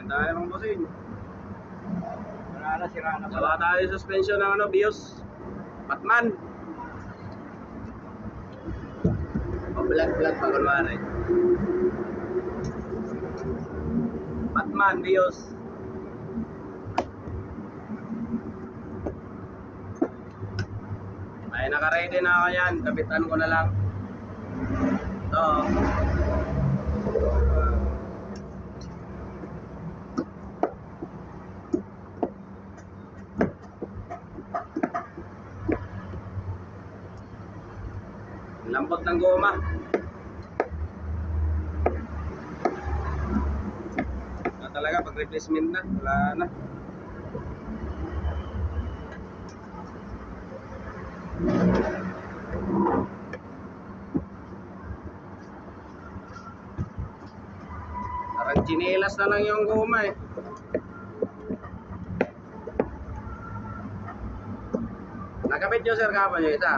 Ganda na naman bossing. Wala na, sira na Wala pala. tayo suspension ng ano, BIOS. Batman. Vlog pa kunwari. Batman, BIOS. Ay, naka-ready na ako yan. Kapitan ko na lang. Ito. Lambot ng goma. Talaga pag replacement na, wala na. Parang chinelas na lang yung goma eh. Nakapit nyo sir kapon nyo isa.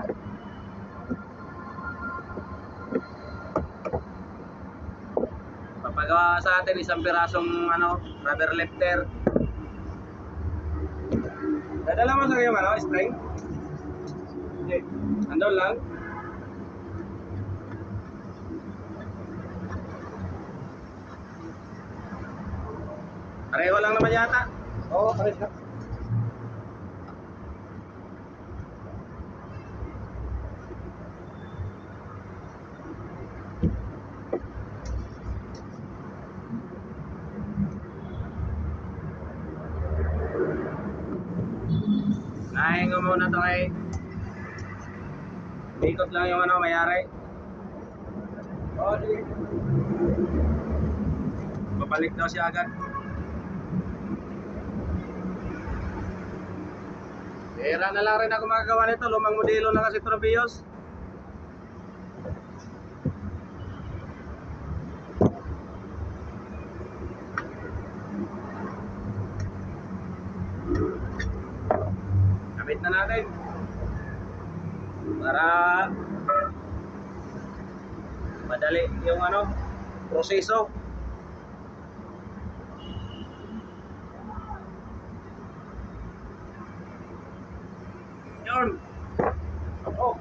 Papagawa sa atin isang pirasong ano, rubber lifter. Dadala mo sa yung ano, spring? Okay. Andun lang. Pareho lang naman yata. Oo, pares na. Nahin ko muna ito kay ikot lang yung ano, mayari. Oo, sige. Babalik daw siya agad. Era na lang rin ako makagawa nito. Lumang modelo na kasi ito ng BIOS. Kabit na natin para madali yung ano, proseso. Yun. Oh.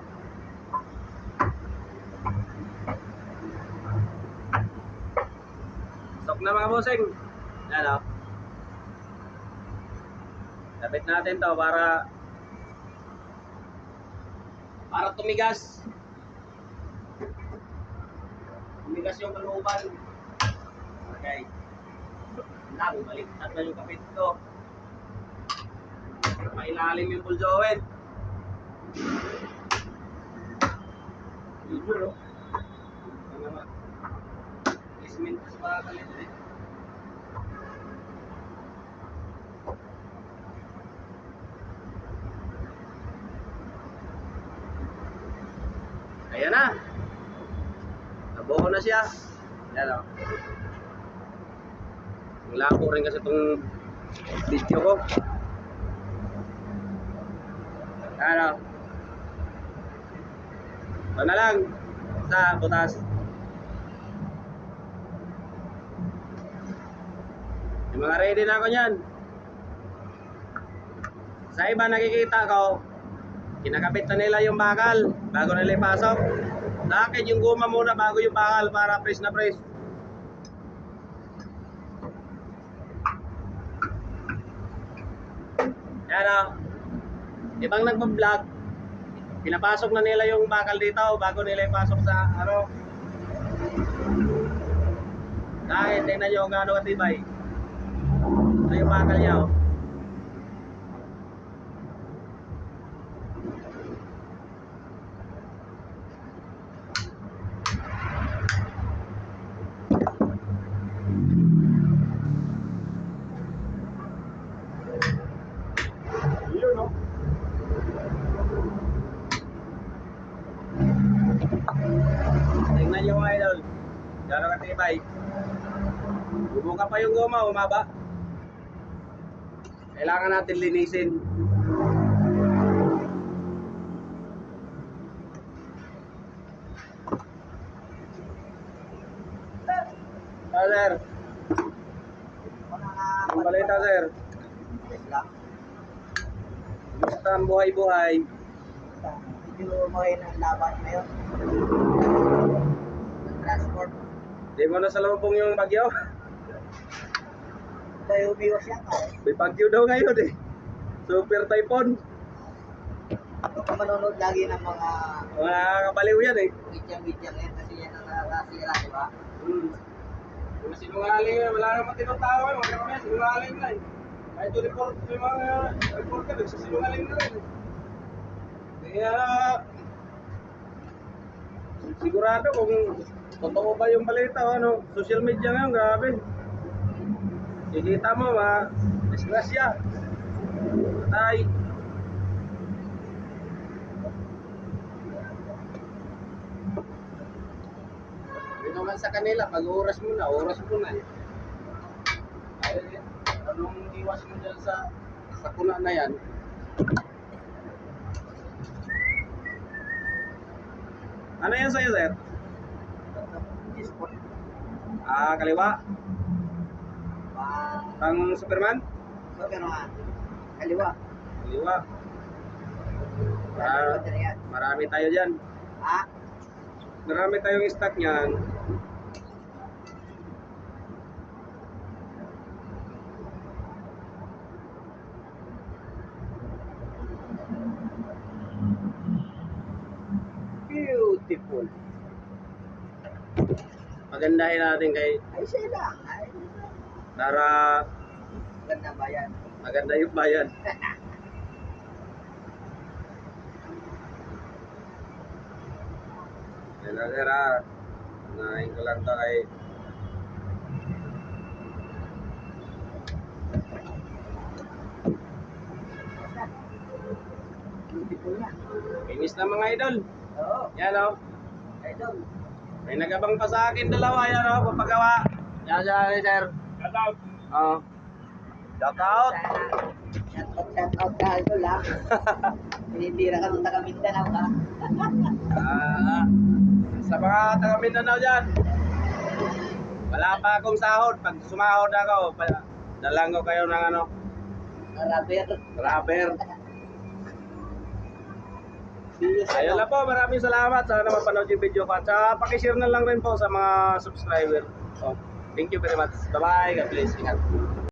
Stop na mga bossing. Yan o. Kapit natin to para tumigas. Tumigas yung kalooban. Okay. Lang, baliktad na yung kapit ko. Mailalim yung pull joint. Video, no? Ano naman? Placement sa mga kalito eh. Ayan na. Nabuo na siya. Ayan o. Wala ko rin kasi itong video ko. Ayan o. Ito na lang. Sa butas. Yung mga ready na ako nyan. Sa iba nakikita ko, kinakabit na nila yung bakal bago nila ipasok. Sa akin yung guma muna bago yung bakal para press na press. Yan o. Ibang nagpa-vlog, pinapasok na nila yung bakal dito bago nila ipasok sa ano. Dahil tingnan nyo kung gaano katibay. Ito yung bakal niya o. Yun, no? Tingnan nyo mga idol. Gano'ng katibay. Bubuka pa yung goma, umaba. Kailangan natin linisin. Sir. Ang balita, sir. Yes lang. Basta ang buhay-buhay. Medyo okay na ang laban ngayon. Transport. Di mo na sa lubong yung bagyo. Tayo umiwas yan ka eh. May bagyo daw ngayon eh. Super typhoon. Kung ka manonood lagi ng mga Mga kabaliw yan eh. bidyang-bidyang yan kasi yan ang nakasira, di ba? Kung sinungaling, wala naman tinatao eh. Mga kami, sinungaling na eh. Kahit yung report, may mga report ka, nagsisinungaling na rin. Kaya, sigurado kung totoo ba yung balita o ano, social media ngayon, grabe. Kikita mo, disgrasya. Patay. Yun naman sa kanila, pag oras mo na eh. Ay, anong iwas mo dyan sa kuna na yan? Ano yan sa'yo, sir? Sport. Kaliwa? Pang Superman? So, pero nga, kaliwa. Kaliwa. Kaliwa din yan. Marami tayo dyan. Ha? Marami tayong stock niyan. Beautiful. Pagandahin natin kay Ay, siya lang. Ay, para ganda ba yan? maganda yung bayan. Yan lang, sir, ha. Unahin ko lang to kay Beautiful na. Inis na mga idol. Oo. Yan, oh. Idol. May nagabang pa sa akin dalawa. Yan, oh. Papagawa. Yan, sir. Shout out. Oh. Shout out. Shout out ka, idol ha. Pinitira ka ng taga Mindanao ha. Sa mga taga Mindanao dyan, wala pa akong sahod. Pag sumahod ako, dalang ko kayo ng ano, Rubber. rubber. Ayun lang po, maraming salamat. Sana mapanood yung video ko. At saka pakishare na lang rin po sa mga subscriber. So, thank you very much. Bye-bye. God bless. Ingat.